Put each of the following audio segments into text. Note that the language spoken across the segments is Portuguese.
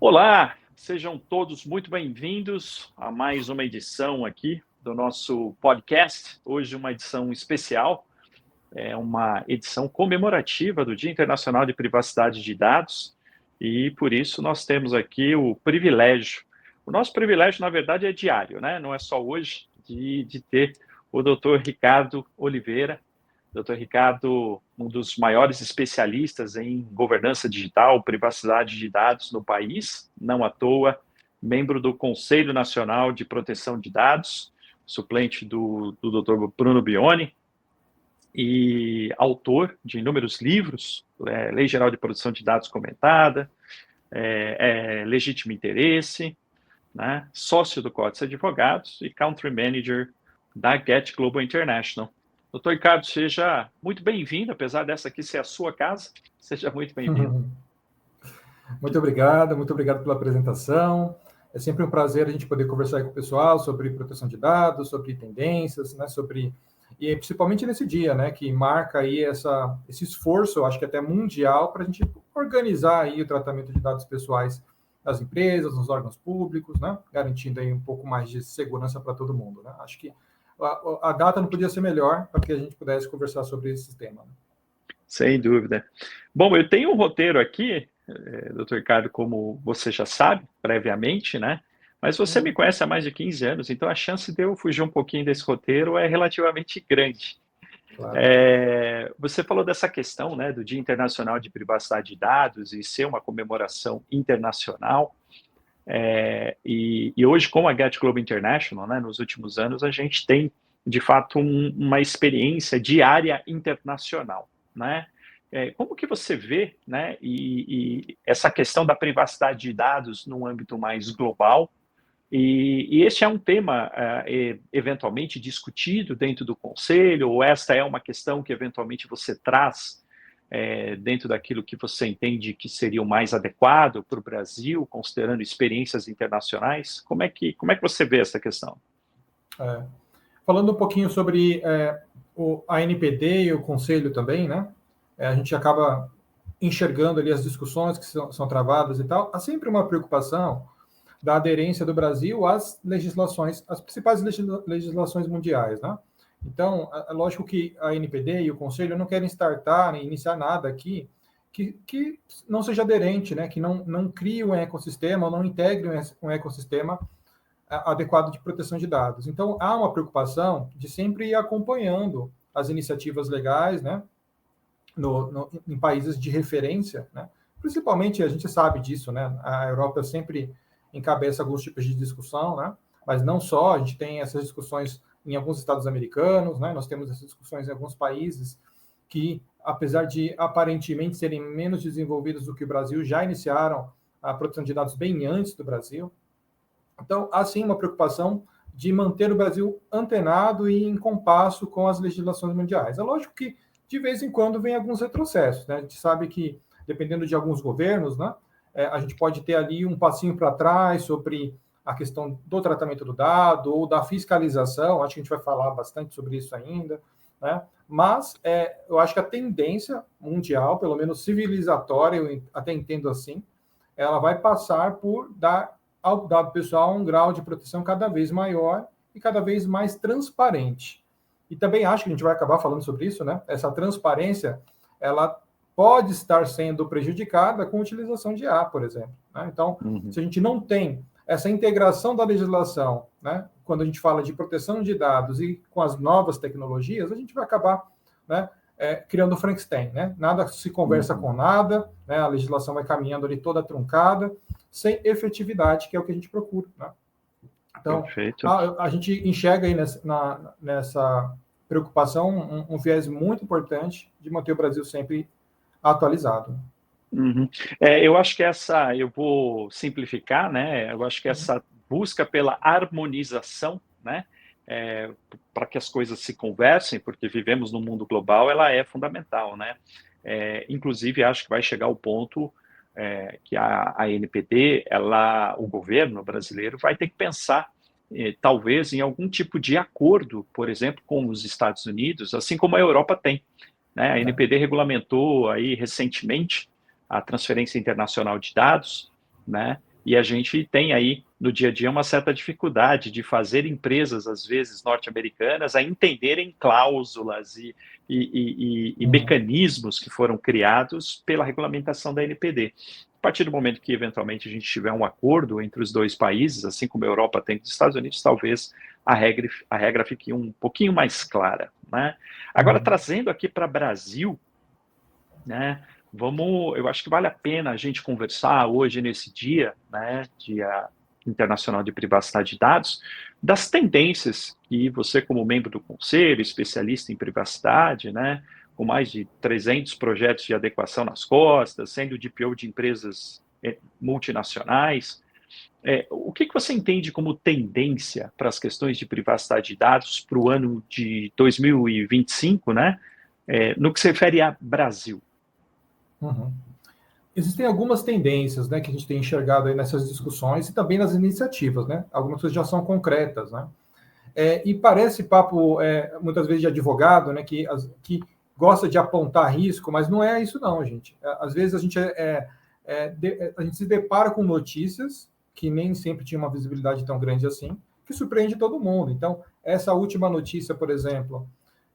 Olá, sejam todos muito bem-vindos a mais uma edição aqui do nosso podcast. Hoje uma edição especial, é uma edição comemorativa do Dia Internacional de Privacidade de Dados e por isso nós temos aqui o privilégio. O nosso privilégio, na verdade, é diário, né? Não é só hoje, de ter o Dr. Ricardo Oliveira. Dr. Ricardo, um dos maiores especialistas em governança digital, privacidade de dados no país, não à toa, membro do Conselho Nacional de Proteção de Dados, suplente do Dr. Bruno Bione, e autor de inúmeros livros, Lei Geral de Proteção de Dados Comentada, Legítimo Interesse, né, sócio do Códice Advogados e Country Manager da Get Global International. Doutor Ricardo, seja muito bem-vindo, apesar dessa aqui ser a sua casa, seja muito bem-vindo. Muito obrigado pela apresentação. É sempre um prazer a gente poder conversar com o pessoal sobre proteção de dados, sobre tendências, né, e principalmente nesse dia, né, que marca aí esse esforço, eu acho que até mundial, para a gente organizar aí o tratamento de dados pessoais das empresas, dos órgãos públicos, né, garantindo aí um pouco mais de segurança para todo mundo, né. Acho que a data não podia ser melhor para que a gente pudesse conversar sobre esse tema. Né? Sem dúvida. Bom, eu tenho um roteiro aqui, doutor Ricardo, como você já sabe, previamente, né? Mas você me conhece há mais de 15 anos, então a chance de eu fugir um pouquinho desse roteiro é relativamente grande. Claro. Você falou dessa questão, né, do Dia Internacional de Privacidade de Dados e ser uma comemoração internacional. E hoje, com a Get Global International, né, nos últimos anos, a gente tem, de fato, uma experiência diária internacional, né? Como que você vê, né, e essa questão da privacidade de dados num âmbito mais global? E este é um tema eventualmente discutido dentro do Conselho, ou esta é uma questão que eventualmente você traz dentro daquilo que você entende que seria o mais adequado para o Brasil, considerando experiências internacionais? Como é que você vê essa questão? Falando um pouquinho sobre a ANPD e o Conselho também, né? A gente acaba enxergando ali as discussões que são travadas e tal. Há sempre uma preocupação da aderência do Brasil às legislações, às principais legislações mundiais, né? Então, é lógico que a ANPD e o Conselho não querem iniciar nada aqui que não seja aderente, né? Que não crie um ecossistema, ou não integre um ecossistema adequado de proteção de dados. Então, há uma preocupação de sempre ir acompanhando as iniciativas legais, né? Em países de referência, né? Principalmente, a gente sabe disso, né? A Europa sempre encabeça alguns tipos de discussão, né? Mas não só, a gente tem essas discussões em alguns estados americanos, né? Nós temos essas discussões em alguns países que, apesar de aparentemente serem menos desenvolvidos do que o Brasil, já iniciaram a proteção de dados bem antes do Brasil. Então, há sim uma preocupação de manter o Brasil antenado e em compasso com as legislações mundiais. É lógico que, de vez em quando, vem alguns retrocessos, né? A gente sabe que, dependendo de alguns governos, né? A gente pode ter ali um passinho para trás sobre a questão do tratamento do dado ou da fiscalização, acho que a gente vai falar bastante sobre isso ainda, né? Mas eu acho que a tendência mundial, pelo menos civilizatória, eu até entendo assim, ela vai passar por dar ao dado pessoal um grau de proteção cada vez maior e cada vez mais transparente. E também acho que a gente vai acabar falando sobre isso, né? Essa transparência, ela pode estar sendo prejudicada com a utilização de IA, por exemplo. Né? Então, se a gente não tem essa integração da legislação, né, quando a gente fala de proteção de dados e com as novas tecnologias, a gente vai acabar, né, criando Frankenstein. Né? Nada se conversa com nada, né? A legislação vai caminhando ali toda truncada, sem efetividade, que é o que a gente procura. Né? Então, a gente enxerga aí nessa preocupação um viés muito importante de manter o Brasil sempre atualizado. Eu acho que eu vou simplificar, né? Eu acho que essa busca pela harmonização, né? Para que as coisas se conversem, porque vivemos num mundo global, ela é fundamental, né? Inclusive, acho que vai chegar ao ponto que a ANPD, o governo brasileiro, vai ter que pensar, talvez, em algum tipo de acordo, por exemplo, com os Estados Unidos, assim como a Europa tem. Né? A ANPD regulamentou aí recentemente a transferência internacional de dados, né? E a gente tem aí, no dia a dia, uma certa dificuldade de fazer empresas, às vezes, norte-americanas, a entenderem cláusulas e mecanismos que foram criados pela regulamentação da NPD. A partir do momento que, eventualmente, a gente tiver um acordo entre os dois países, assim como a Europa tem com os Estados Unidos, talvez a regra fique um pouquinho mais clara, né? Agora, trazendo aqui para o Brasil, né? Eu acho que vale a pena a gente conversar hoje, nesse dia, né, Dia Internacional de Privacidade de Dados, das tendências que você, como membro do conselho, especialista em privacidade, né, com mais de 300 projetos de adequação nas costas, sendo DPO de empresas multinacionais, o que você entende como tendência para as questões de privacidade de dados para o ano de 2025, né, no que se refere a Brasil? Existem algumas tendências, né, que a gente tem enxergado aí nessas discussões e também nas iniciativas, né? Algumas coisas já são concretas, né? E parece papo, muitas vezes, de advogado, né, que gosta de apontar risco, mas não é isso não, gente. Às vezes a gente se depara com notícias que nem sempre tinham uma visibilidade tão grande assim, que surpreende todo mundo. Então, essa última notícia, por exemplo,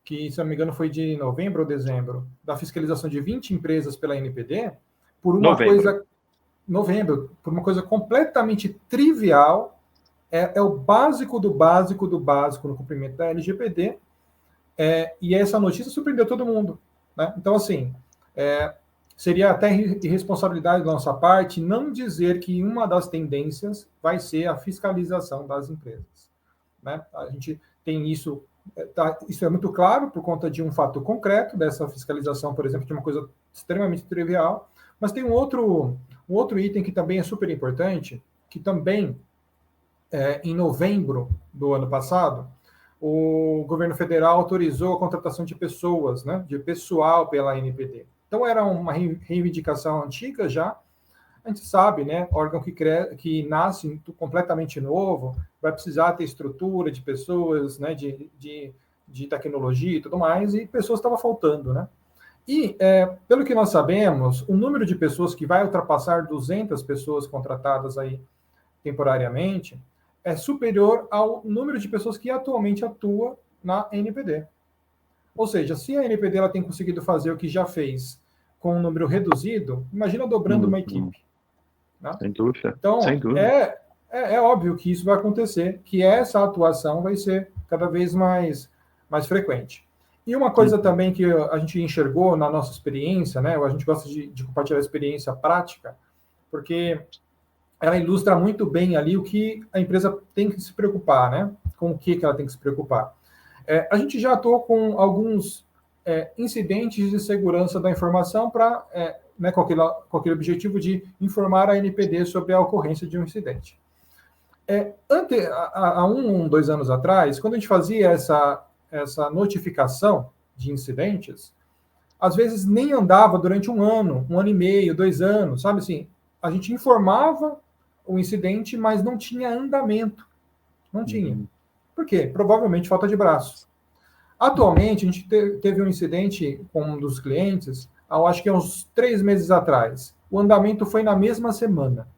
que, se não me engano, foi de novembro ou dezembro, da fiscalização de 20 empresas pela NPD, por uma coisa completamente trivial, é o básico do básico do básico no cumprimento da LGPD, e essa notícia surpreendeu todo mundo, né? Então, assim, seria até irresponsabilidade da nossa parte não dizer que uma das tendências vai ser a fiscalização das empresas, né? A gente tem isso, isso é muito claro por conta de um fato concreto dessa fiscalização, por exemplo, de uma coisa extremamente trivial, mas tem um outro item que também é super importante, que também, em novembro do ano passado, o governo federal autorizou a contratação de pessoas, né, de pessoal pela NPD. Então, era uma reivindicação antiga já. A gente sabe, né, órgão que nasce completamente novo, vai precisar ter estrutura de pessoas, né, de tecnologia e tudo mais, e pessoas estavam faltando, né? E, pelo que nós sabemos, o número de pessoas que vai ultrapassar 200 pessoas contratadas aí temporariamente é superior ao número de pessoas que atualmente atua na NPD. Ou seja, se a NPD ela tem conseguido fazer o que já fez com um número reduzido, imagina dobrando uma equipe. Né? Sem dúvida. Então, sem dúvida. É óbvio que isso vai acontecer, que essa atuação vai ser cada vez mais frequente. E uma coisa também que a gente enxergou na nossa experiência, né? A gente gosta de compartilhar a experiência prática, porque ela ilustra muito bem ali o que a empresa tem que se preocupar, né? Com o que ela tem que se preocupar. A gente já atuou com alguns incidentes de segurança da informação né, com aquele objetivo de informar a NPD sobre a ocorrência de um incidente. Há 2 anos atrás, quando a gente fazia essa notificação de incidentes, às vezes nem andava durante 1 ano, 1 ano e meio, 2 anos, sabe assim? A gente informava o incidente, mas não tinha andamento. Não tinha. Por quê? Provavelmente falta de braço. Atualmente, a gente teve um incidente com um dos clientes, acho que há uns 3 meses atrás. O andamento foi na mesma semana.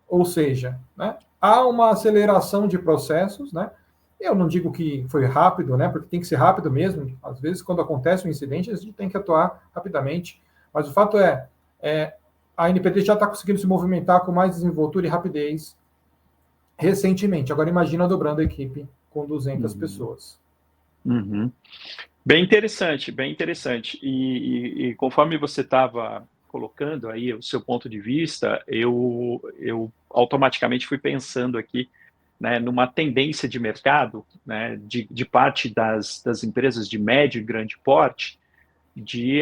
Ou seja, né, há uma aceleração de processos, né? Eu não digo que foi rápido, né? Porque tem que ser rápido mesmo. Às vezes, quando acontece um incidente, a gente tem que atuar rapidamente. Mas o fato a NPD já está conseguindo se movimentar com mais desenvoltura e rapidez recentemente. Agora, imagina dobrando a equipe com 200 pessoas. Bem interessante, bem interessante. E conforme você estava colocando aí o seu ponto de vista, eu automaticamente fui pensando aqui, né, numa tendência de mercado, né, de parte das empresas de médio e grande porte, de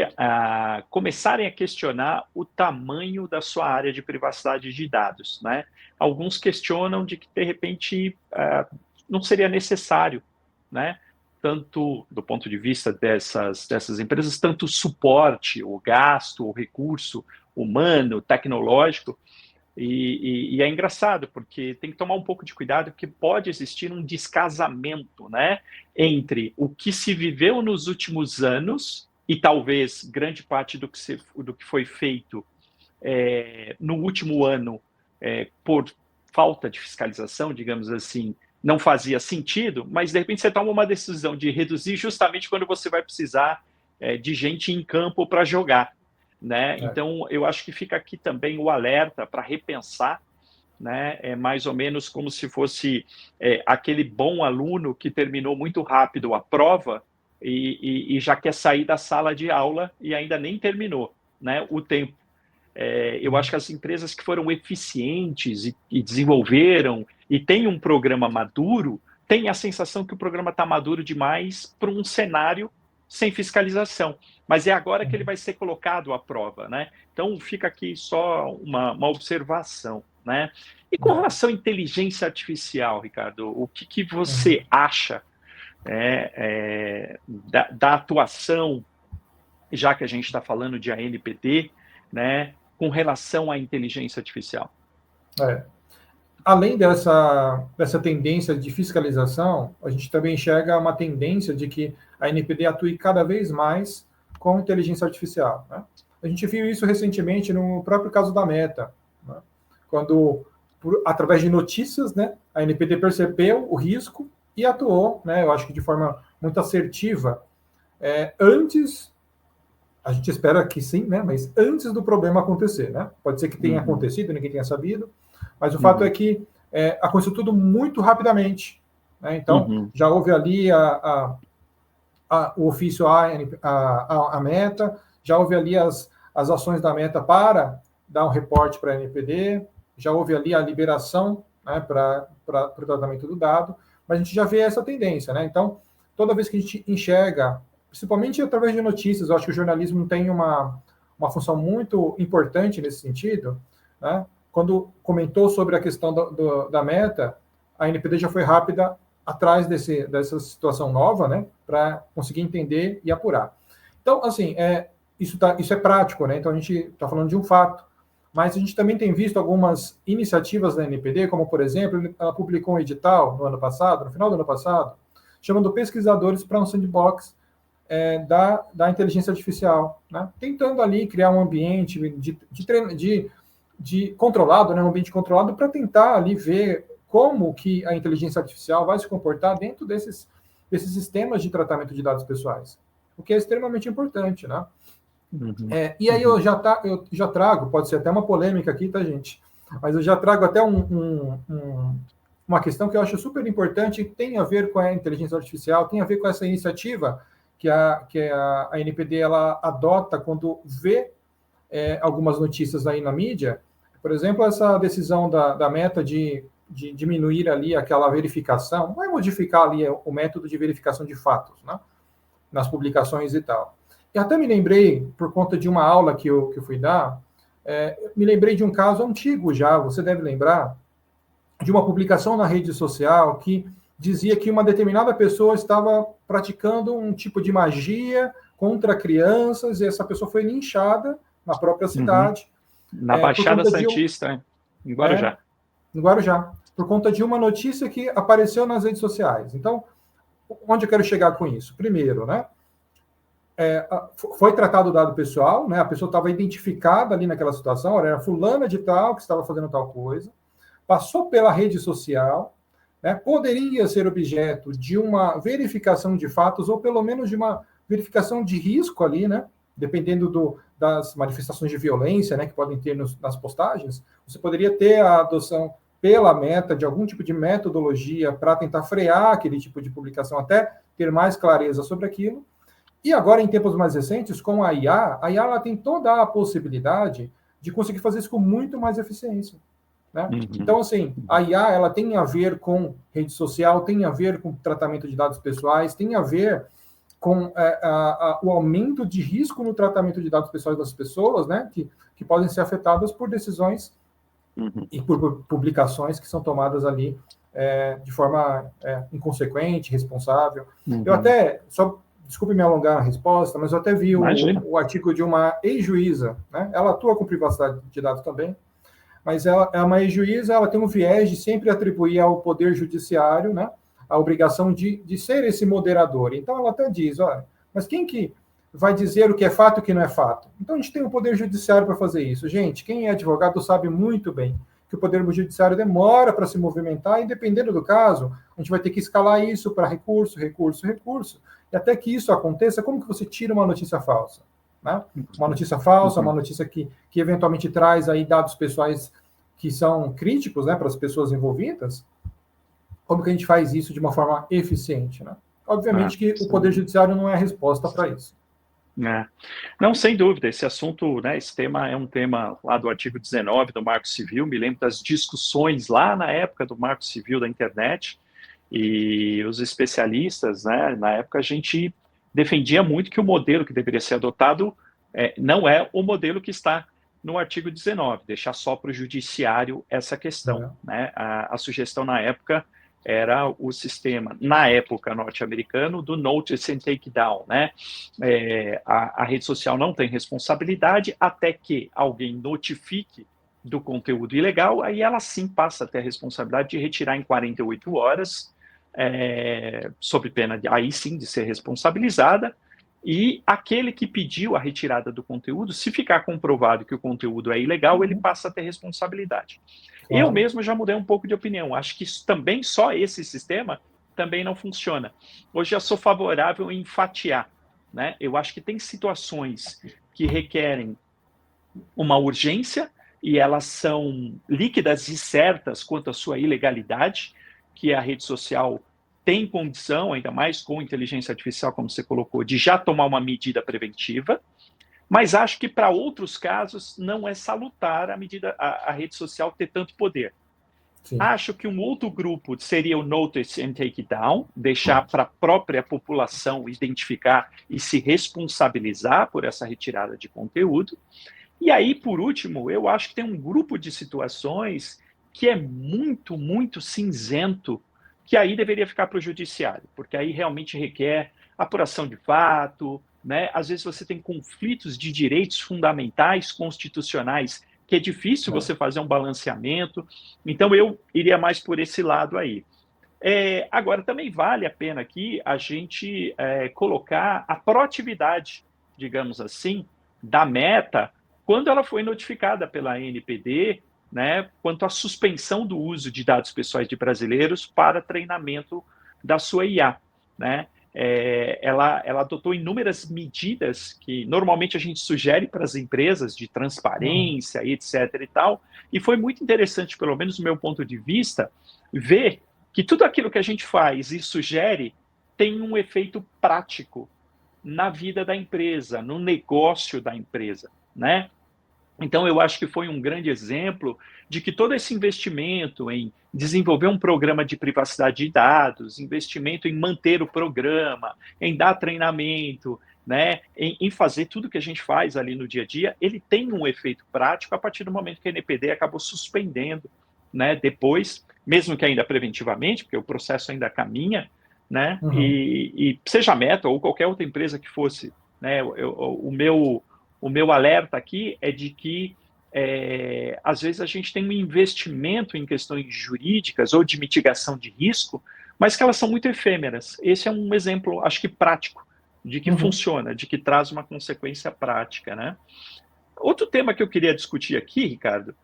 começarem a questionar o tamanho da sua área de privacidade de dados, né? Alguns questionam de que, de repente, não seria necessário, né? Tanto do ponto de vista dessas empresas, tanto suporte, o gasto, o recurso humano, tecnológico, e é engraçado, porque tem que tomar um pouco de cuidado, porque pode existir um descasamento, né, entre o que se viveu nos últimos anos e talvez grande parte do que foi feito no último ano por falta de fiscalização, digamos assim, não fazia sentido, mas de repente você toma uma decisão de reduzir justamente quando você vai precisar de gente em campo para jogar, né? Então, eu acho que fica aqui também o alerta para repensar, né? É mais ou menos como se fosse aquele bom aluno que terminou muito rápido a prova e já quer sair da sala de aula e ainda nem terminou, né, o tempo. Eu acho que as empresas que foram eficientes e desenvolveram e têm um programa maduro, têm a sensação que o programa está maduro demais para um cenário sem fiscalização. Mas é agora que ele vai ser colocado à prova, né? Então, fica aqui só uma observação, né? E com relação à inteligência artificial, Ricardo, o que você acha da atuação, já que a gente está falando de ANPD, né, com relação à inteligência artificial? Além dessa tendência de fiscalização, a gente também enxerga uma tendência de que a ANPD atue cada vez mais com inteligência artificial, né? A gente viu isso recentemente no próprio caso da Meta, né? Quando, através de notícias, né, a ANPD percebeu o risco e atuou, né, eu acho que de forma muito assertiva, antes, a gente espera que sim, né, mas antes do problema acontecer, né? Pode ser que tenha acontecido, ninguém tenha sabido, mas o fato é que aconteceu tudo muito rapidamente, né? Então, já houve ali o ofício à Meta, já houve ali as ações da Meta para dar um reporte para a ANPD, já houve ali a liberação, né, para o tratamento do dado, mas a gente já vê essa tendência, né? Então, toda vez que a gente enxerga, principalmente através de notícias, eu acho que o jornalismo tem uma função muito importante nesse sentido, né? Quando comentou sobre a questão da Meta, a ANPD já foi rápida atrás dessa situação nova, né, para conseguir entender e apurar. Então, assim, isso é prático, né? Então a gente está falando de um fato, mas a gente também tem visto algumas iniciativas da ANPD, como, por exemplo, ela publicou um edital no final do ano passado, chamando pesquisadores para um sandbox da inteligência artificial, né? Tentando ali criar um ambiente de controlado, né, um ambiente controlado, para tentar ali ver como que a inteligência artificial vai se comportar dentro desses sistemas de tratamento de dados pessoais, o que é extremamente importante, né? E aí eu já trago, pode ser até uma polêmica aqui, tá, gente? Mas eu já trago até uma questão que eu acho super importante, tem a ver com a inteligência artificial, tem a ver com essa iniciativa que a ANPD ela adota quando vê algumas notícias aí na mídia. Por exemplo, essa decisão da Meta de diminuir ali aquela verificação, vai modificar ali o método de verificação de fatos, né, nas publicações e tal. E até me lembrei, por conta de uma aula que eu fui dar, me lembrei de um caso antigo já, você deve lembrar, de uma publicação na rede social que dizia que uma determinada pessoa estava praticando um tipo de magia contra crianças, e essa pessoa foi linchada na própria cidade. Na Baixada Santista, em Guarujá. Em Guarujá, por conta de uma notícia que apareceu nas redes sociais. Então, onde eu quero chegar com isso? Primeiro, né, foi tratado o dado pessoal, né, a pessoa estava identificada ali naquela situação, era fulana de tal que estava fazendo tal coisa, passou pela rede social, né, poderia ser objeto de uma verificação de fatos, ou pelo menos de uma verificação de risco ali, né, dependendo das manifestações de violência, né, que podem ter nas postagens. Você poderia ter a adoção pela Meta de algum tipo de metodologia para tentar frear aquele tipo de publicação, até ter mais clareza sobre aquilo. E agora, em tempos mais recentes, com a IA ela tem toda a possibilidade de conseguir fazer isso com muito mais eficiência, né? Então, assim, a IA ela tem a ver com rede social, tem a ver com tratamento de dados pessoais, tem a ver com o aumento de risco no tratamento de dados pessoais das pessoas, né, que podem ser afetadas por decisões e por publicações que são tomadas ali de forma inconsequente, responsável. Eu até, desculpe me alongar na resposta, mas eu até vi o artigo de uma ex-juíza, né, ela atua com privacidade de dados também, mas ela é uma ex-juíza, ela tem um viés de sempre atribuir ao Poder Judiciário, né, a obrigação de ser esse moderador. Então, ela até diz, olha, mas quem que vai dizer o que é fato e o que não é fato? Então, a gente tem um Poder Judiciário para fazer isso. Gente, quem é advogado sabe muito bem que o Poder Judiciário demora para se movimentar, e dependendo do caso, a gente vai ter que escalar isso para recurso, e até que isso aconteça, como que você tira uma notícia falsa? Né? Uma notícia falsa, uma notícia que eventualmente traz aí dados pessoais que são críticos, né, para as pessoas envolvidas. Como que a gente faz isso de uma forma eficiente? Né? Obviamente que o Poder Judiciário não é a resposta para isso. Não, sem dúvida, esse assunto, né, esse tema é um tema lá do artigo 19 do Marco Civil, me lembro das discussões lá na época do Marco Civil da internet, e os especialistas, né, na época a gente defendia muito que o modelo que deveria ser adotado não é o modelo que está no artigo 19, deixar só para o judiciário essa questão. Né? A sugestão na época era o sistema, na época norte-americano, do notice and take down. Né? A rede social não tem responsabilidade até que alguém notifique do conteúdo ilegal, aí ela sim passa a ter a responsabilidade de retirar em 48 horas, sob pena, aí sim, de ser responsabilizada, e aquele que pediu a retirada do conteúdo, se ficar comprovado que o conteúdo é ilegal, ele passa a ter responsabilidade. Claro. Eu mesmo já mudei um pouco de opinião. Acho que isso também, só esse sistema, também não funciona. Hoje eu sou favorável em fatiar. Né? Eu acho que tem situações que requerem uma urgência e elas são líquidas e certas quanto à sua ilegalidade, que a rede social tem condição, ainda mais com inteligência artificial, como você colocou, de já tomar uma medida preventiva, mas acho que para outros casos não é salutar a rede social ter tanto poder. Sim. Acho que um outro grupo seria o notice and take down, deixar para a própria população identificar e se responsabilizar por essa retirada de conteúdo. E aí, por último, eu acho que tem um grupo de situações que é muito, muito cinzento, que aí deveria ficar para o judiciário, porque aí realmente requer apuração de fato, né? Às vezes você tem conflitos de direitos fundamentais constitucionais, que é difícil você fazer um balanceamento, então eu iria mais por esse lado aí. Agora, também vale a pena aqui a gente colocar a proatividade, digamos assim, da Meta, quando ela foi notificada pela ANPD, né, quanto à suspensão do uso de dados pessoais de brasileiros para treinamento da sua IA. Né? Ela adotou inúmeras medidas que normalmente a gente sugere para as empresas de transparência, etc. e tal, e foi muito interessante, pelo menos do meu ponto de vista, ver que tudo aquilo que a gente faz e sugere tem um efeito prático na vida da empresa, no negócio da empresa, né? Então, eu acho que foi um grande exemplo de que todo esse investimento em desenvolver um programa de privacidade de dados, investimento em manter o programa, em dar treinamento, né, em fazer tudo que a gente faz ali no dia a dia, ele tem um efeito prático a partir do momento que a NPD acabou suspendendo, né, depois, mesmo que ainda preventivamente, porque o processo ainda caminha, né, e seja a Meta ou qualquer outra empresa que fosse, né, o meu alerta aqui é de que, às vezes, a gente tem um investimento em questões jurídicas ou de mitigação de risco, mas que elas são muito efêmeras. Esse é um exemplo, acho que prático, de que funciona, de que traz uma consequência prática. Né? Outro tema que eu queria discutir aqui, Ricardo,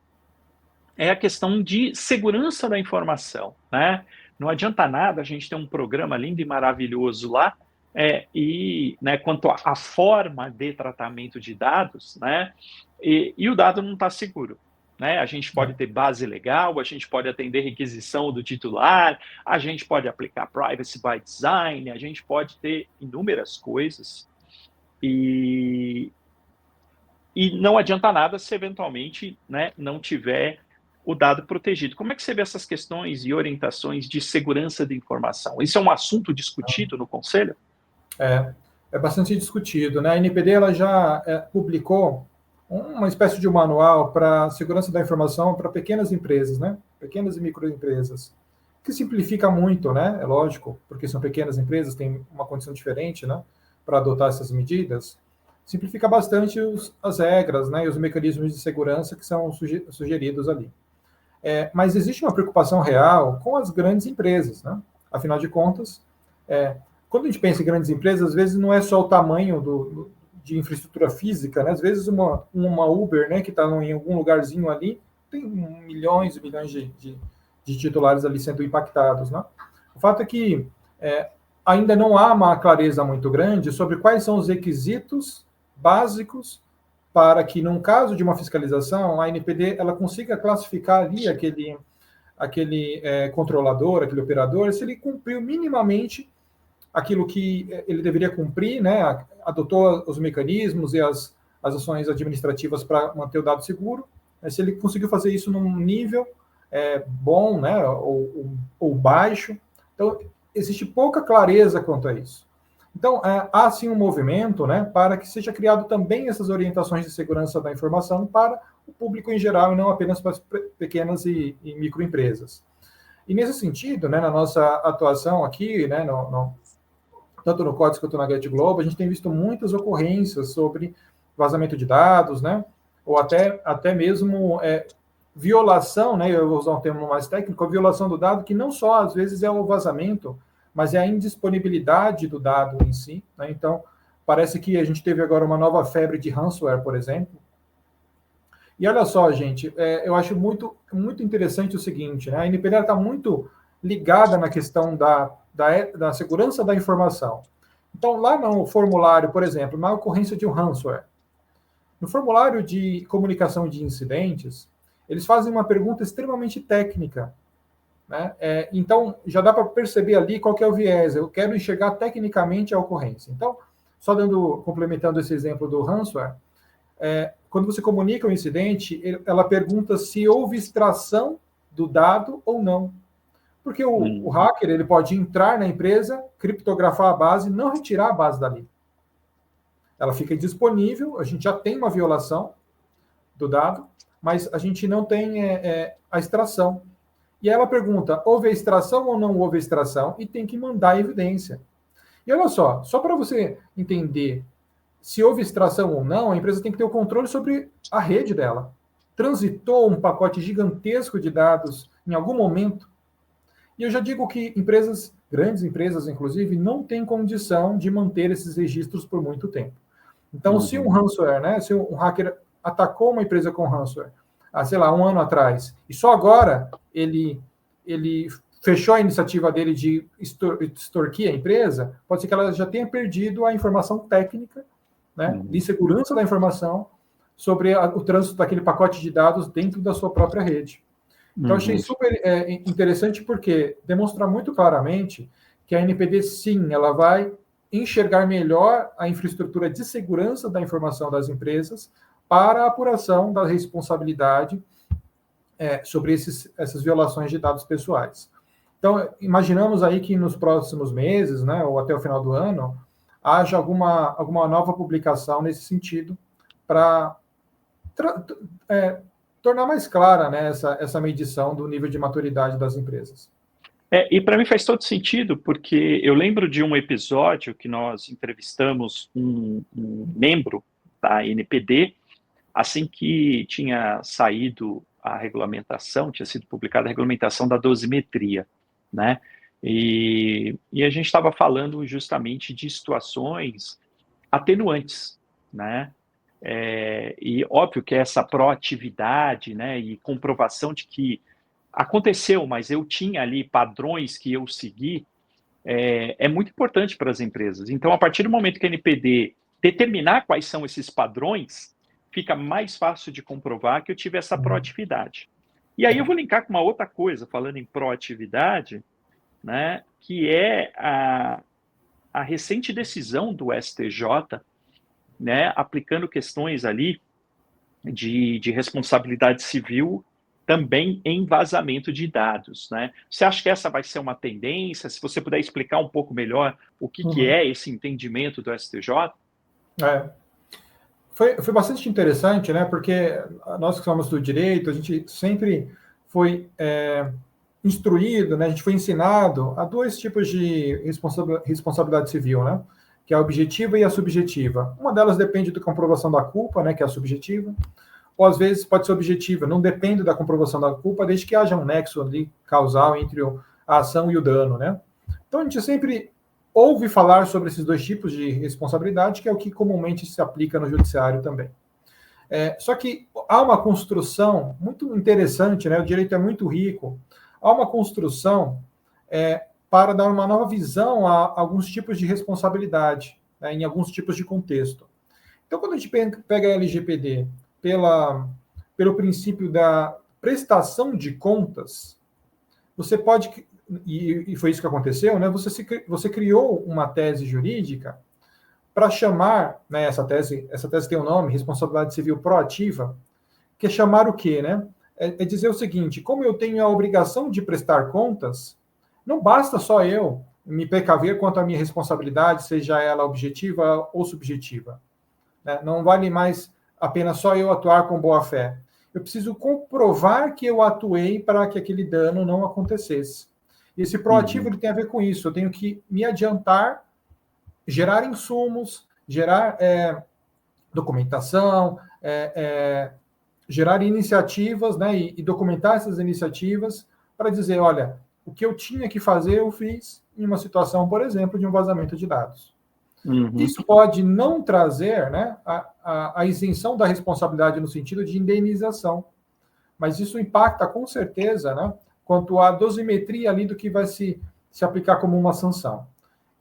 é a questão de segurança da informação. Né? Não adianta nada a gente ter um programa lindo e maravilhoso lá, e né, quanto à forma de tratamento de dados, né, e o dado não está seguro. Né? A gente pode ter base legal, a gente pode atender requisição do titular, a gente pode aplicar privacy by design, a gente pode ter inúmeras coisas, e não adianta nada se eventualmente, né, não tiver o dado protegido. Como é que você vê essas questões e orientações de segurança de informação? Isso é um assunto discutido no Conselho? É bastante discutido, né? A NPD ela já publicou uma espécie de manual para segurança da informação para pequenas empresas, né? Pequenas e microempresas, que simplifica muito, né? É lógico, porque são pequenas empresas, têm uma condição diferente, né? Para adotar essas medidas, simplifica bastante as regras, né? E os mecanismos de segurança que são sugeridos ali. Mas existe uma preocupação real com as grandes empresas, né? Afinal de contas, quando a gente pensa em grandes empresas, às vezes não é só o tamanho de infraestrutura física, né? Às vezes uma Uber, né, que está em algum lugarzinho ali, tem milhões e milhões de titulares ali sendo impactados, né? O fato é que ainda não há uma clareza muito grande sobre quais são os requisitos básicos para que, num caso de uma fiscalização, a ANPD ela consiga classificar ali aquele controlador, aquele operador, se ele cumpriu minimamente aquilo que ele deveria cumprir, né? Adotou os mecanismos e as ações administrativas para manter o dado seguro, se ele conseguiu fazer isso num nível bom, né? Ou baixo. Então, existe pouca clareza quanto a isso. Então, há sim um movimento, né, para que seja criado também essas orientações de segurança da informação para o público em geral e não apenas para as pequenas e microempresas. E nesse sentido, né, na nossa atuação aqui, né, tanto no COTS quanto na Get Globo, a gente tem visto muitas ocorrências sobre vazamento de dados, né, ou até mesmo violação, né, eu vou usar um termo mais técnico, a violação do dado, que não só às vezes é o vazamento, mas é a indisponibilidade do dado em si, né? Então, parece que a gente teve agora uma nova febre de ransomware, por exemplo. E olha só, gente, eu acho muito, muito interessante o seguinte, né? A ANPD está muito ligada na questão da segurança da informação. Então, lá no formulário, por exemplo, na ocorrência de um ransomware, no formulário de comunicação de incidentes, eles fazem uma pergunta extremamente técnica, né? Então, já dá para perceber ali qual que é o viés. Eu quero enxergar tecnicamente a ocorrência. Então, só complementando esse exemplo do ransomware, quando você comunica um incidente, ela pergunta se houve extração do dado ou não. Porque o hacker ele pode entrar na empresa, criptografar a base, não retirar a base dali. Ela fica disponível, a gente já tem uma violação do dado, mas a gente não tem a extração. E ela pergunta, houve extração ou não houve extração? E tem que mandar a evidência. E olha só para você entender se houve extração ou não, a empresa tem que ter o controle sobre a rede dela. Transitou um pacote gigantesco de dados em algum momento. E eu já digo que grandes empresas, inclusive, não têm condição de manter esses registros por muito tempo. Então, se um ransomware, né, se um hacker atacou uma empresa com ransomware, sei lá, 1 ano atrás, e só agora ele fechou a iniciativa dele de extorquir a empresa, pode ser que ela já tenha perdido a informação técnica, né, de segurança da informação sobre o trânsito daquele pacote de dados dentro da sua própria rede. Então, achei super interessante porque demonstra muito claramente que a ANPD, sim, ela vai enxergar melhor a infraestrutura de segurança da informação das empresas para a apuração da responsabilidade sobre essas violações de dados pessoais. Então, imaginamos aí que nos próximos meses, né, ou até o final do ano, haja alguma nova publicação nesse sentido para tornar mais clara, né, essa medição do nível de maturidade das empresas. E para mim faz todo sentido, porque eu lembro de um episódio que nós entrevistamos um membro da ANPD, assim que tinha saído a regulamentação, tinha sido publicada a regulamentação da dosimetria, né? E a gente estava falando justamente de situações atenuantes, né? E óbvio que essa proatividade, né, e comprovação de que aconteceu, mas eu tinha ali padrões que eu segui, é muito importante para as empresas. Então, a partir do momento que a NPD determinar quais são esses padrões, fica mais fácil de comprovar que eu tive essa proatividade. E aí eu vou linkar com uma outra coisa, falando em proatividade, né, que é a recente decisão do STJ, né, aplicando questões ali de responsabilidade civil também em vazamento de dados, né? Você acha que essa vai ser uma tendência? Se você puder explicar um pouco melhor o que é esse entendimento do STJ? Foi bastante interessante, né? Porque nós que somos do direito, a gente sempre foi instruído, né? A gente foi ensinado a 2 tipos de responsabilidade civil, né? Que é a objetiva e a subjetiva. Uma delas depende da comprovação da culpa, né? Que é a subjetiva. Ou às vezes pode ser objetiva, não depende da comprovação da culpa, desde que haja um nexo ali causal entre a ação e o dano, né? Então a gente sempre ouve falar sobre esses 2 tipos de responsabilidade, que é o que comumente se aplica no judiciário também. Só que há uma construção muito interessante, né? O direito é muito rico. Há uma construção para dar uma nova visão a alguns tipos de responsabilidade, né, em alguns tipos de contexto. Então, quando a gente pega a LGPD pelo princípio da prestação de contas, você pode, e foi isso que aconteceu, né? Você criou uma tese jurídica para chamar, né, essa tese tem um nome, responsabilidade civil proativa, que é chamar o quê, né? É dizer o seguinte: como eu tenho a obrigação de prestar contas, não basta só eu me precaver quanto à minha responsabilidade, seja ela objetiva ou subjetiva. Né? Não vale mais apenas só eu atuar com boa fé. Eu preciso comprovar que eu atuei para que aquele dano não acontecesse. E esse proativo ele tem a ver com isso. Eu tenho que me adiantar, gerar insumos, gerar documentação, gerar iniciativas, né, e documentar essas iniciativas para dizer, olha, o que eu tinha que fazer, eu fiz em uma situação, por exemplo, de um vazamento de dados. Isso pode não trazer, né, a isenção da responsabilidade no sentido de indenização, mas isso impacta com certeza, né, quanto à dosimetria ali do que vai se aplicar como uma sanção.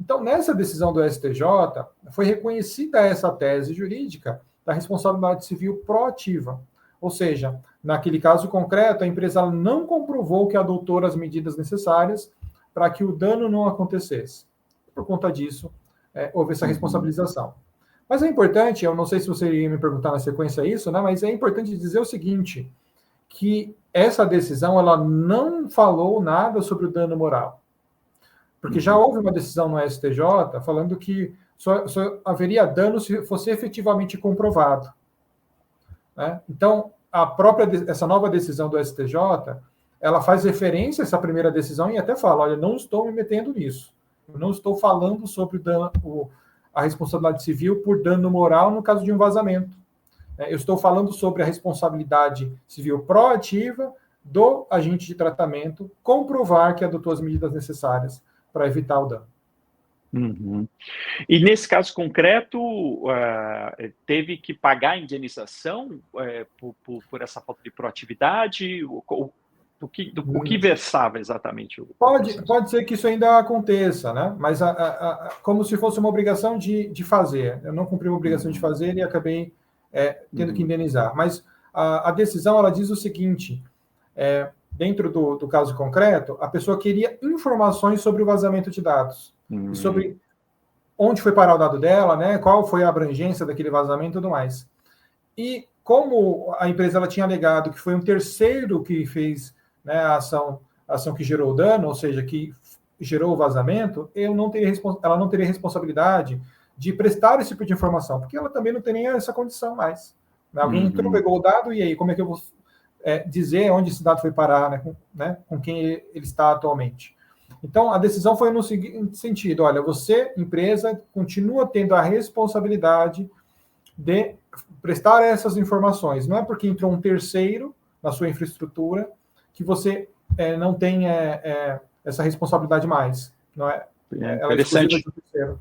Então, nessa decisão do STJ, foi reconhecida essa tese jurídica da responsabilidade civil proativa. Ou seja, naquele caso concreto, a empresa não comprovou que adotou as medidas necessárias para que o dano não acontecesse. Por conta disso, houve essa responsabilização. Mas é importante, eu não sei se você ia me perguntar na sequência isso, né? Mas é importante dizer o seguinte, que essa decisão ela não falou nada sobre o dano moral. Porque já houve uma decisão no STJ falando que só haveria dano se fosse efetivamente comprovado. Né? Então, essa nova decisão do STJ, ela faz referência a essa primeira decisão e até fala, olha, não estou me metendo nisso. Eu não estou falando sobre a responsabilidade civil por dano moral no caso de um vazamento. Eu estou falando sobre a responsabilidade civil proativa do agente de tratamento comprovar que adotou as medidas necessárias para evitar o dano. E nesse caso concreto, teve que pagar a indenização por essa falta de proatividade? O que versava exatamente? Pode ser que isso ainda aconteça, né? Mas como se fosse uma obrigação de fazer. Eu não cumpri uma obrigação de fazer e acabei tendo que indenizar. Mas a decisão ela diz o seguinte: dentro do caso concreto, a pessoa queria informações sobre o vazamento de dados e sobre onde foi parar o dado dela, né? Qual foi a abrangência daquele vazamento e tudo mais. E como a empresa ela tinha alegado que foi um terceiro que fez, né, a ação que gerou o dano, ou seja, que gerou o vazamento, ela não teria responsabilidade de prestar esse tipo de informação, porque ela também não tem nem essa condição mais. Alguém entrou, pegou o dado, e aí, como é que eu vou dizer onde esse dado foi parar, né, com quem ele está atualmente? Então, a decisão foi no seguinte sentido: olha, você, empresa, continua tendo a responsabilidade de prestar essas informações. Não é porque entrou um terceiro na sua infraestrutura que você não tem essa responsabilidade mais. Não é? Ela é exclusiva de um terceiro.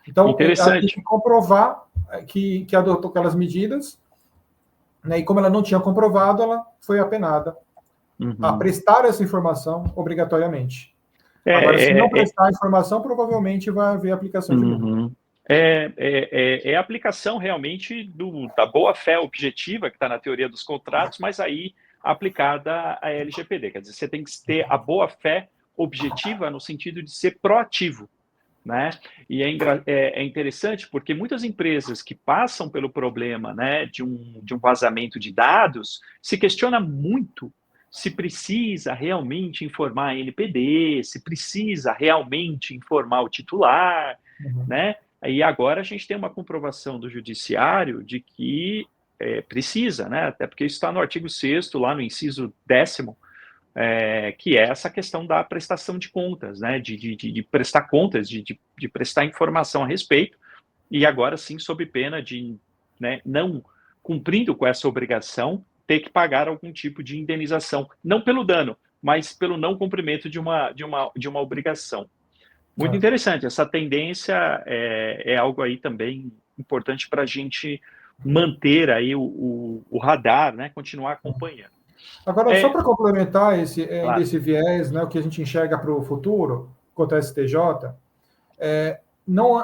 Então, ela tem que comprovar que adotou aquelas medidas, né, e como ela não tinha comprovado, ela foi apenada a prestar essa informação obrigatoriamente. Agora, se não prestar a informação, provavelmente vai haver aplicação de multa. É a aplicação realmente da boa-fé objetiva, que está na teoria dos contratos, mas aí aplicada à LGPD. Quer dizer, você tem que ter a boa-fé objetiva no sentido de ser proativo. Né? E é interessante porque muitas empresas que passam pelo problema, né, de um vazamento de dados se questionam muito se precisa realmente informar a NPD, se precisa realmente informar o titular, né? E agora a gente tem uma comprovação do judiciário de que precisa, né? Até porque isso está no artigo 6º, lá no inciso 10º, que é essa questão da prestação de contas, né? De prestar contas, de prestar informação a respeito, e agora sim, sob pena de, né, não cumprindo com essa obrigação, ter que pagar algum tipo de indenização, não pelo dano, mas pelo não cumprimento de uma obrigação. Muito interessante, essa tendência é algo aí também importante para a gente manter aí o radar, né? Continuar acompanhando. Agora, só para complementar Claro. esse viés, né, o que a gente enxerga para o futuro, quanto ao STJ,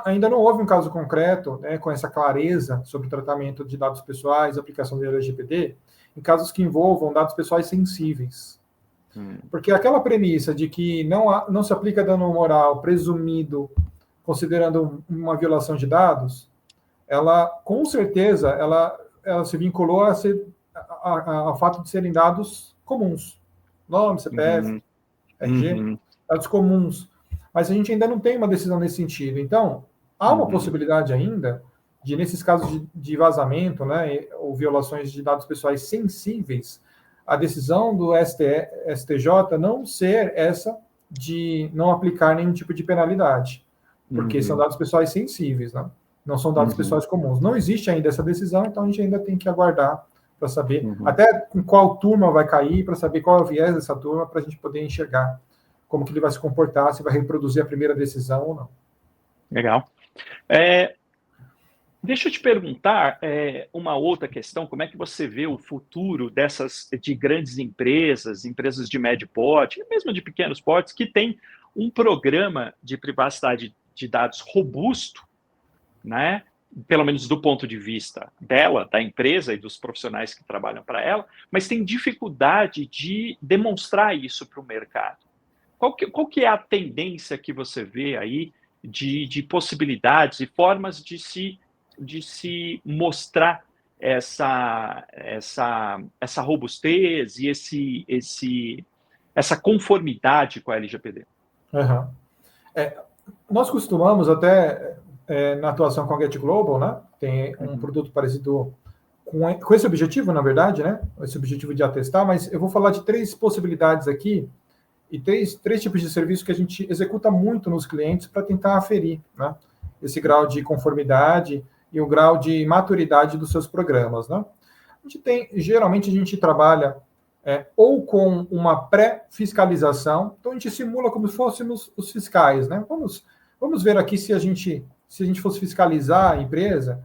ainda não houve um caso concreto, né, com essa clareza sobre o tratamento de dados pessoais, aplicação do LGPD, em casos que envolvam dados pessoais sensíveis. Porque aquela premissa de que não se aplica dano moral presumido, considerando uma violação de dados, ela, com certeza, ela se vinculou ao fato de serem dados comuns. Nome, CPF, RG, dados comuns. Mas a gente ainda não tem uma decisão nesse sentido. Então, há uma possibilidade ainda de, nesses casos de vazamento, né, ou violações de dados pessoais sensíveis, a decisão do STJ não ser essa de não aplicar nenhum tipo de penalidade, porque são dados pessoais sensíveis, né? Não são dados pessoais comuns. Não existe ainda essa decisão, então a gente ainda tem que aguardar para saber até em qual turma vai cair, para saber qual é o viés dessa turma, para a gente poder enxergar como que ele vai se comportar, se vai reproduzir a primeira decisão ou não. Legal. Deixa eu te perguntar uma outra questão, como é que você vê o futuro de grandes empresas de médio porte, mesmo de pequenos portes, que tem um programa de privacidade de dados robusto, né? Pelo menos do ponto de vista dela, da empresa e dos profissionais que trabalham para ela, mas tem dificuldade de demonstrar isso para o mercado. Qual que é a tendência que você vê aí de possibilidades e formas de se mostrar essa robustez e essa conformidade com a LGPD? Nós costumamos até, na atuação com a Get Global, né, tem um produto parecido com esse objetivo, na verdade, né, esse objetivo de atestar, mas eu vou falar de 3 possibilidades aqui, e três tipos de serviço que a gente executa muito nos clientes para tentar aferir, né, esse grau de conformidade e o grau de maturidade dos seus programas, né? Geralmente a gente trabalha ou com uma pré-fiscalização, então a gente simula como se fôssemos os fiscais, né? Vamos ver aqui se a gente fosse fiscalizar a empresa,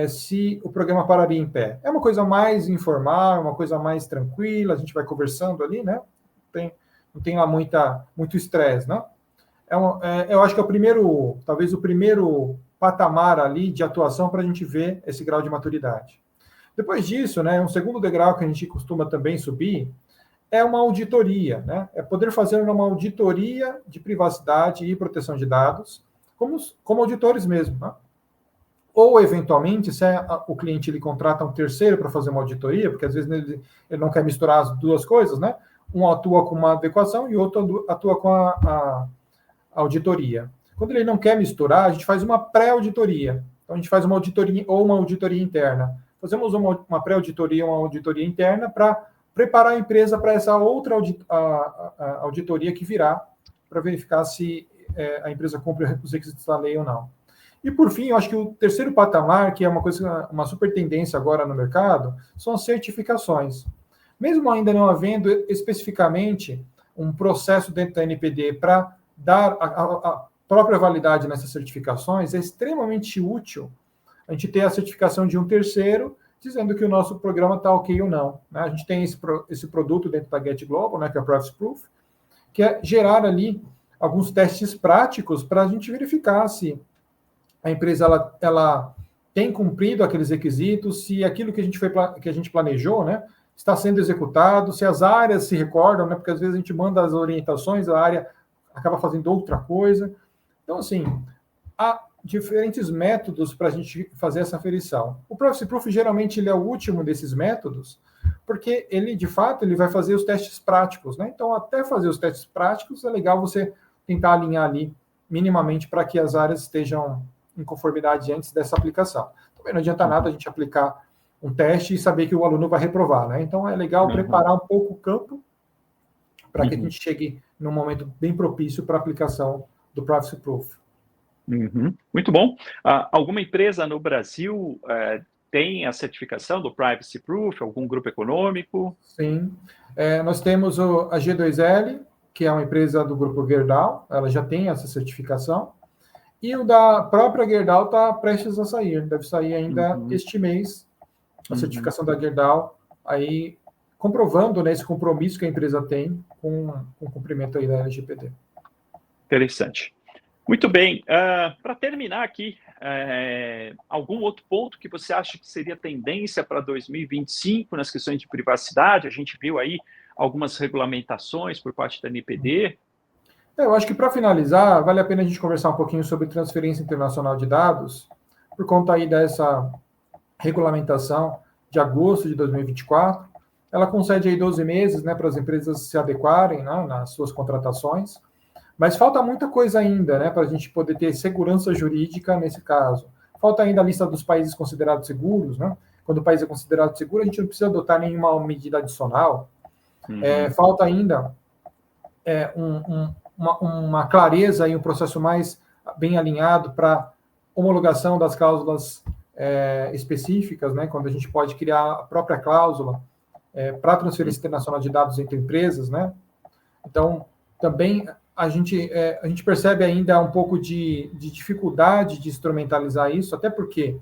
se o programa pararia em pé. É uma coisa mais informal, uma coisa mais tranquila, a gente vai conversando ali, né? Não tem lá muito estresse, né? Eu acho que talvez o primeiro patamar ali de atuação para a gente ver esse grau de maturidade. Depois disso, né, um segundo degrau que a gente costuma também subir é uma auditoria, né? É poder fazer uma auditoria de privacidade e proteção de dados, como auditores mesmo, né? Ou, eventualmente, se o cliente ele contrata um terceiro para fazer uma auditoria, porque às vezes ele não quer misturar as duas coisas, né? Um atua com uma adequação e o outro atua com a auditoria. Quando ele não quer misturar, a gente faz uma pré-auditoria. Então, a gente faz uma auditoria ou uma auditoria interna. Fazemos uma pré-auditoria, uma auditoria interna para preparar a empresa para essa outra auditoria que virá, para verificar se a empresa cumpre os requisitos da lei ou não. E, por fim, eu acho que o terceiro patamar, que é uma super tendência agora no mercado, são as certificações. Mesmo ainda não havendo especificamente um processo dentro da NPD para dar a própria validade nessas certificações, é extremamente útil a gente ter a certificação de um terceiro dizendo que o nosso programa está ok ou não, né? A gente tem esse produto dentro da Get Global, né, que é o Privacy Proof, que é gerar ali alguns testes práticos para a gente verificar se a empresa ela tem cumprido aqueles requisitos, se aquilo que a gente planejou, né, está sendo executado, se as áreas se recordam, né, porque às vezes a gente manda as orientações, a área acaba fazendo outra coisa. Então, assim, há diferentes métodos para a gente fazer essa aferição. O Privacy Proof, geralmente, ele é o último desses métodos, porque ele, de fato, ele vai fazer os testes práticos, né? Então, até fazer os testes práticos, é legal você tentar alinhar ali, minimamente, para que as áreas estejam em conformidade antes dessa aplicação. Também não adianta nada a gente aplicar um teste e saber que o aluno vai reprovar, né? Então, é legal preparar um pouco o campo para que a gente chegue num momento bem propício para a aplicação do Privacy Proof. Muito bom. Alguma empresa no Brasil tem a certificação do Privacy Proof? Algum grupo econômico? Sim. Nós temos a G2L, que é uma empresa do grupo Gerdau, ela já tem essa certificação. E o da própria Gerdau está prestes a sair, deve sair ainda este mês, a certificação da Gerdau, aí comprovando, né, esse compromisso que a empresa tem com o cumprimento aí da LGPD. Interessante. Muito bem. Para terminar aqui, algum outro ponto que você acha que seria tendência para 2025 nas questões de privacidade? A gente viu aí algumas regulamentações por parte da NPD. Eu acho que, para finalizar, vale a pena a gente conversar um pouquinho sobre transferência internacional de dados, por conta aí dessa regulamentação de agosto de 2024. Ela concede aí 12 meses, né, para as empresas se adequarem, né, nas suas contratações, mas falta muita coisa ainda, né, para a gente poder ter segurança jurídica nesse caso. Falta ainda a lista dos países considerados seguros, né? Quando o país é considerado seguro, a gente não precisa adotar nenhuma medida adicional. Falta ainda uma clareza e um processo mais bem alinhado para homologação das cláusulas específicas, né, quando a gente pode criar a própria cláusula para transferência internacional de dados entre empresas, né? Então, também a gente percebe ainda um pouco de dificuldade de instrumentalizar isso, até porque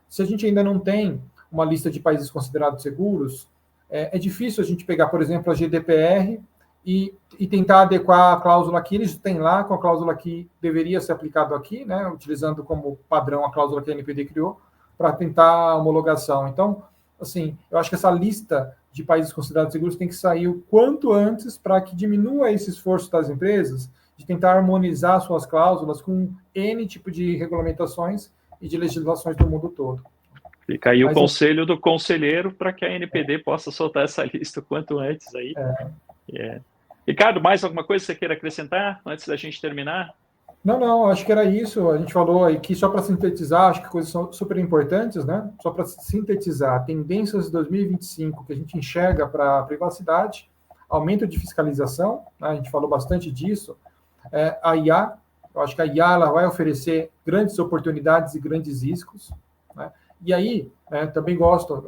se a gente ainda não tem uma lista de países considerados seguros, é difícil a gente pegar, por exemplo, a GDPR e tentar adequar a cláusula que eles têm lá com a cláusula que deveria ser aplicada aqui, né, utilizando como padrão a cláusula que a NPD criou, para tentar a homologação. Então, assim, eu acho que essa lista de países considerados seguros tem que sair o quanto antes para que diminua esse esforço das empresas de tentar harmonizar suas cláusulas com N tipo de regulamentações e de legislações do mundo todo. Fica aí o conselho do conselheiro para que a NPD possa soltar essa lista o quanto antes aí. Ricardo, mais alguma coisa que você queira acrescentar antes da gente terminar? Não, acho que era isso. A gente falou aqui só para sintetizar, acho que coisas são super importantes, né? Só para sintetizar, tendências de 2025 que a gente enxerga para a privacidade, aumento de fiscalização, né? A gente falou bastante disso. A IA, eu acho que a IA ela vai oferecer grandes oportunidades e grandes riscos, né? E aí, também gosto,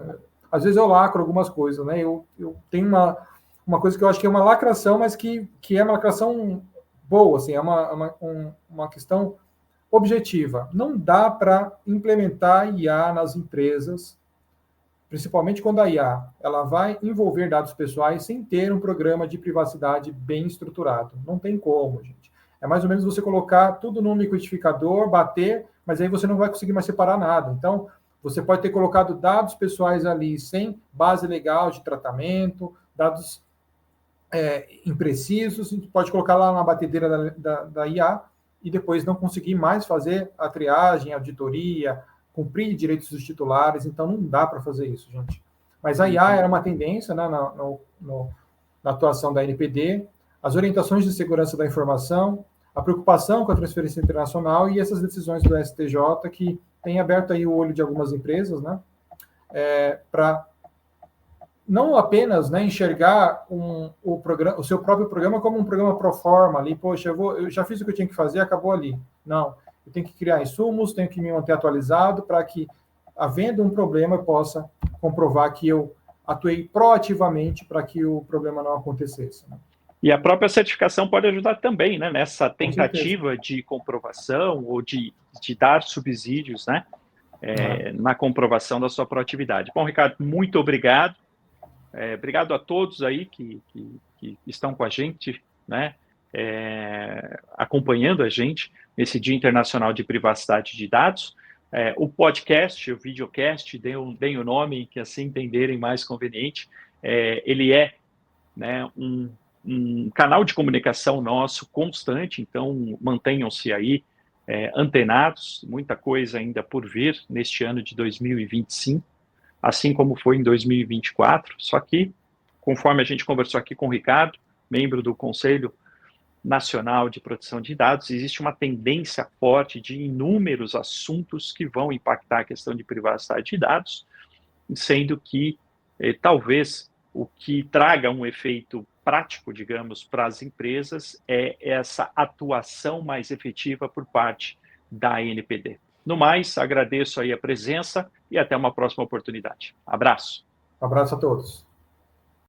às vezes eu lacro algumas coisas, né? Eu tenho uma coisa que eu acho que é uma lacração, mas que é uma lacração boa, assim, é uma questão objetiva. Não dá para implementar IA nas empresas, principalmente quando a IA ela vai envolver dados pessoais sem ter um programa de privacidade bem estruturado. Não tem como, gente. É mais ou menos você colocar tudo num liquidificador, bater, mas aí você não vai conseguir mais separar nada. Então, você pode ter colocado dados pessoais ali sem base legal de tratamento, dados imprecisos, a gente pode colocar lá na batedeira da IA e depois não conseguir mais fazer a triagem, a auditoria, cumprir direitos dos titulares, então não dá para fazer isso, gente. Mas a IA era uma tendência, né, na atuação da NPD, as orientações de segurança da informação, a preocupação com a transferência internacional e essas decisões do STJ que tem aberto aí o olho de algumas empresas, né, para não apenas, né, enxergar o seu próprio programa como um programa pro forma ali, poxa, eu já fiz o que eu tinha que fazer, acabou ali. Não, eu tenho que criar insumos, tenho que me manter atualizado para que, havendo um problema, eu possa comprovar que eu atuei proativamente para que o problema não acontecesse, né? E a própria certificação pode ajudar também, né, nessa tentativa de comprovação ou de dar subsídios, né, na comprovação da sua proatividade. Bom, Ricardo, muito obrigado. Obrigado a todos aí que estão com a gente, né, acompanhando a gente nesse Dia Internacional de Privacidade de Dados. O podcast, o videocast, deem o nome que assim entenderem mais conveniente. Ele é, né, um canal de comunicação nosso constante, então mantenham-se aí antenados, muita coisa ainda por vir neste ano de 2025. Assim como foi em 2024, só que, conforme a gente conversou aqui com o Ricardo, membro do Conselho Nacional de Proteção de Dados, existe uma tendência forte de inúmeros assuntos que vão impactar a questão de privacidade de dados, sendo que talvez o que traga um efeito prático, digamos, para as empresas é essa atuação mais efetiva por parte da ANPD. No mais, agradeço aí a presença e até uma próxima oportunidade. Abraço. Um abraço a todos.